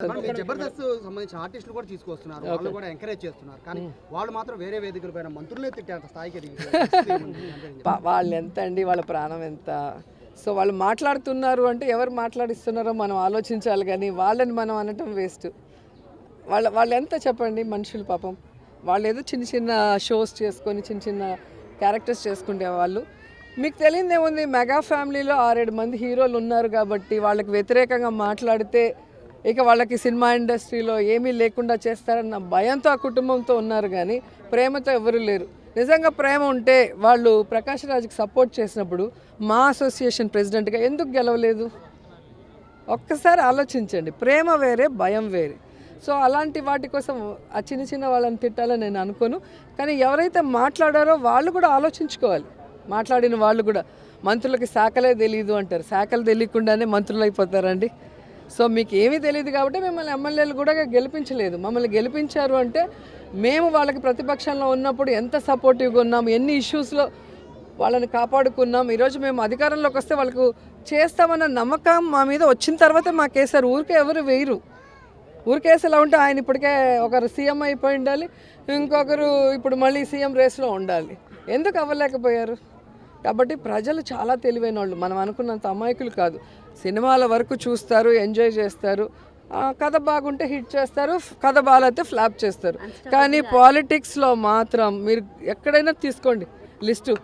జబర్దస్త్ సంబంధించిన ఆర్టిస్టులు కూడా తీసుకొస్తున్నారు, వాళ్ళు కూడా ఎంకరేజ్ చేస్తున్నారు. కానీ వాళ్ళు మాత్రం వేరే వేదికల పైన మంత్రులే తిట్టేంత స్థాయికి వాళ్ళు ఎంత అండి, వాళ్ళ ప్రాణం ఎంత. సో వాళ్ళు మాట్లాడుతున్నారు అంటే ఎవరు మాట్లాడిస్తున్నారో మనం ఆలోచించాలి, కానీ వాళ్ళని మనం అనటం వేస్ట్. వాళ్ళు ఎంత చెప్పండి మనుషులు పాపం. వాళ్ళు ఏదో చిన్న చిన్న షోస్ చేసుకొని చిన్న చిన్న క్యారెక్టర్స్ చేసుకుంటే వాళ్ళు. మీకు తెలియదు ఏముంది, మెగా ఫ్యామిలీలో 6-7 మంది హీరోలు ఉన్నారు కాబట్టి వాళ్ళకి వ్యతిరేకంగా మాట్లాడితే ఇక వాళ్ళకి సినిమా ఇండస్ట్రీలో ఏమీ లేకుండా చేస్తారన్న భయంతో ఆ కుటుంబంతో ఉన్నారు, కానీ ప్రేమతో ఎవరు లేరు. నిజంగా ప్రేమ ఉంటే వాళ్ళు ప్రకాష్ రాజ్కి సపోర్ట్ చేసినప్పుడు మా అసోసియేషన్ ప్రెసిడెంట్గా ఎందుకు గెలవలేదు? ఒక్కసారి ఆలోచించండి. ప్రేమ వేరే, భయం వేరే. సో అలాంటి వాటి కోసం ఆ చిన్న చిన్న వాళ్ళని తిట్టాలని నేను అనుకోను. కానీ ఎవరైతే మాట్లాడారో వాళ్ళు కూడా ఆలోచించుకోవాలి. మాట్లాడిన వాళ్ళు కూడా, మంత్రులకి శాఖలే తెలియదు అంటారు. శాఖలు తెలియకుండానే మంత్రులు అయిపోతారండి. సో మీకు ఏమీ తెలియదు కాబట్టి మిమ్మల్ని ఎమ్మెల్యేలు కూడా గెలిపించలేదు. మమ్మల్ని గెలిపించారు అంటే మేము వాళ్ళకి ప్రతిపక్షంలో ఉన్నప్పుడు ఎంత సపోర్టివ్గా ఉన్నాం, ఎన్ని ఇష్యూస్లో వాళ్ళని కాపాడుకున్నాం. ఈరోజు మేము అధికారంలోకి వస్తే వాళ్ళకు చేస్తామన్న నమ్మకం మా మీద వచ్చిన తర్వాతే మాకేసారు. ఊరికే ఎవరు వేయరు. ఊరికేసి ఎలా ఉంటే ఆయన ఇప్పటికే ఒకరు సీఎం అయిపోయి ఉండాలి, ఇంకొకరు ఇప్పుడు మళ్ళీ సీఎం రేస్లో ఉండాలి. ఎందుకు అవ్వలేకపోయారు? కాబట్టి ప్రజలు చాలా తెలివైన వాళ్ళు, మనం అనుకున్నంత అమాయకులు కాదు. సినిమాల వరకు చూస్తారు, ఎంజాయ్ చేస్తారు, కథ బాగుంటే హిట్ చేస్తారు, కథ బాగాలేతే ఫ్లాప్ చేస్తారు. కానీ పాలిటిక్స్లో మాత్రం మీరు ఎక్కడైనా తీసుకోండి లిస్టు.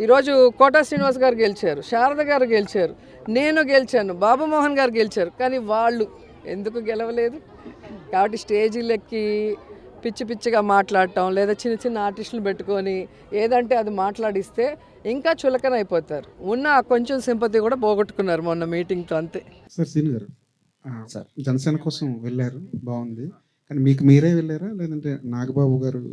ఈరోజు కోటా శ్రీనివాస్ గారు గెలిచారు, శారద గారు గెలిచారు, నేను గెలిచాను, బాబు మోహన్ గారు గెలిచారు, కానీ వాళ్ళు ఎందుకు గెలవలేదు? కాబట్టి స్టేజీలెక్కి పిచ్చి పిచ్చిగా మాట్లాడటం, లేదా చిన్న చిన్న ఆర్టిస్టులు పెట్టుకొని ఏదంటే అది మాట్లాడిస్తే ఇంకా చులకన అయిపోతారు. ఉన్న కొంచెం సింపతి కూడా పోగొట్టుకున్నారు మొన్న మీటింగ్తో, అంతే. సార్ సీని గారు, సార్ జనసేన కోసం వెళ్ళారు, బాగుంది. కానీ మీకు మీరే వెళ్ళారా, లేదంటే నాగబాబు గారు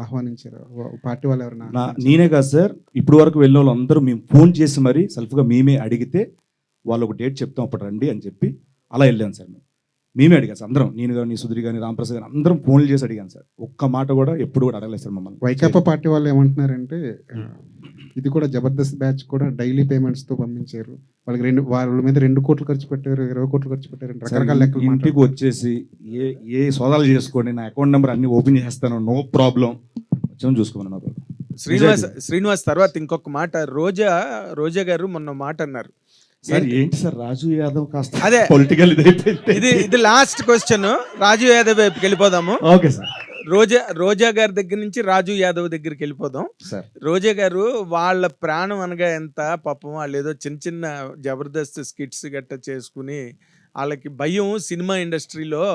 ఆహ్వానించారా? పార్టీ వాళ్ళు ఎవరైనా? నేనే కాదు సార్, ఇప్పుడు వరకు వెళ్ళిన వాళ్ళు అందరూ మేము ఫోన్ చేసి మరీ సెల్ఫ్గా మేమే అడిగితే వాళ్ళు ఒక డేట్ చెప్తాం అప్పుడు రండి అని చెప్పి అలా వెళ్ళాను సార్. మేమే అడిగాను సార్ అందరం, నేను కానీ సుధీర్ కానీ రామప్రసాద్ కానీ అందరం ఫోన్లు చేసి అడిగాను సార్. ఒక్క మాట కూడా ఎప్పుడు కూడా అడగలేదు సార్ మమ్మల్ని. వైకాపా పార్టీ వాళ్ళు ఏమంటున్నారంటే ఇది కూడా జబర్దస్త్ బ్యాచ్ కూడా డైలీ పేమెంట్స్తో పంపించారు, వాళ్ళకి వాళ్ళ మీద 2 కోట్లు ఖర్చు పెట్టారు, 20 కోట్లు ఖర్చు పెట్టారు, రకరకాల లెక్కలు. ఇంటికి వచ్చేసి ఏ సోదాలు చేసుకోండి, నా అకౌంట్ నెంబర్ అన్ని ఓపెన్ చేస్తాను, నో ప్రాబ్లం, వచ్చాము చూసుకోమన్నారు. శ్రీనివాస్ తర్వాత ఇంకొక మాట, రోజా గారు మొన్న మాట అన్నారు సార్. ఏంటి సార్, రాజు యాదవ్ కాస్త అదే పొలిటికల్ ఇది లాస్ట్ క్వశ్చన్, రాజు యాదవ్ వైపుకి వెళ్ళిపోదాము. Okay sir. రోజా గారి దగ్గర నుంచి రాజు యాదవ్ దగ్గరికి వెళ్ళిపోదాం సార్. రోజా గారు వాళ్ళ ప్రాణం అనగా ఎంత పాపం, వాళ్ళు ఏదో చిన్న చిన్న జబర్దస్త్ స్కిట్స్ గట్ట చేసుకుని వాళ్ళకి భయం సినిమా ఇండస్ట్రీలో.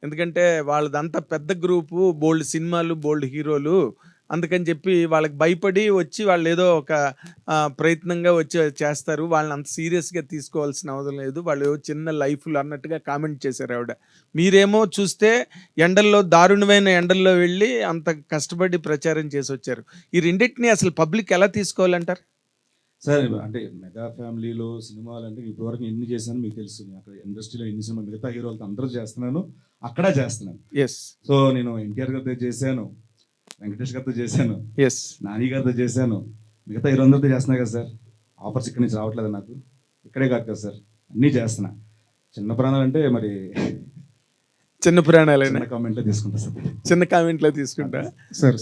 ఎందుకంటే వాళ్ళదంతా పెద్ద గ్రూపు, బోల్డ్ సినిమాలు, బోల్డ్ హీరోలు, అందుకని చెప్పి వాళ్ళకి భయపడి వచ్చి వాళ్ళు ఏదో ఒక ప్రయత్నంగా వచ్చి చేస్తారు. వాళ్ళని అంత సీరియస్గా తీసుకోవాల్సిన అవసరం లేదు, వాళ్ళు చిన్న లైఫ్లు అన్నట్టుగా కామెంట్ చేశారు ఆవిడ. మీరేమో చూస్తే ఎండల్లో, దారుణమైన ఎండల్లో వెళ్ళి అంత కష్టపడి ప్రచారం చేసి వచ్చారు. ఈ రెండింటిని అసలు పబ్లిక్ ఎలా తీసుకోవాలంటారు సార్? అంటే మెగా ఫ్యామిలీలో సినిమాలు అంటే ఇప్పటివరకు ఎన్ని చేశాను మీకు తెలుసు. అక్కడ ఇండస్ట్రీలో ఎన్ని సినిమా మిగతా హీరోలతో అందరూ చేస్తున్నాను, అక్కడ చేస్తున్నాను. ఎస్. సో నేను ఎన్టీఆర్ గారితో చేశాను, వెంకటేష్ గారితో చేశాను, ఎస్, నాని గారితో చేశాను, మిగతా 200తో చేస్తున్నా కదా సార్. ఆఫర్స్ ఇక్కడి నుంచి రావట్లేదు నాకు, ఇక్కడే కాదు కదా సార్, అన్నీ చేస్తున్నా. చిన్న ప్రాణాలు అంటే మరి చిన్న ప్రాణాలైనా కామెంట్లో తీసుకుంటా సార్, చిన్న కామెంట్లో తీసుకుంటా సార్.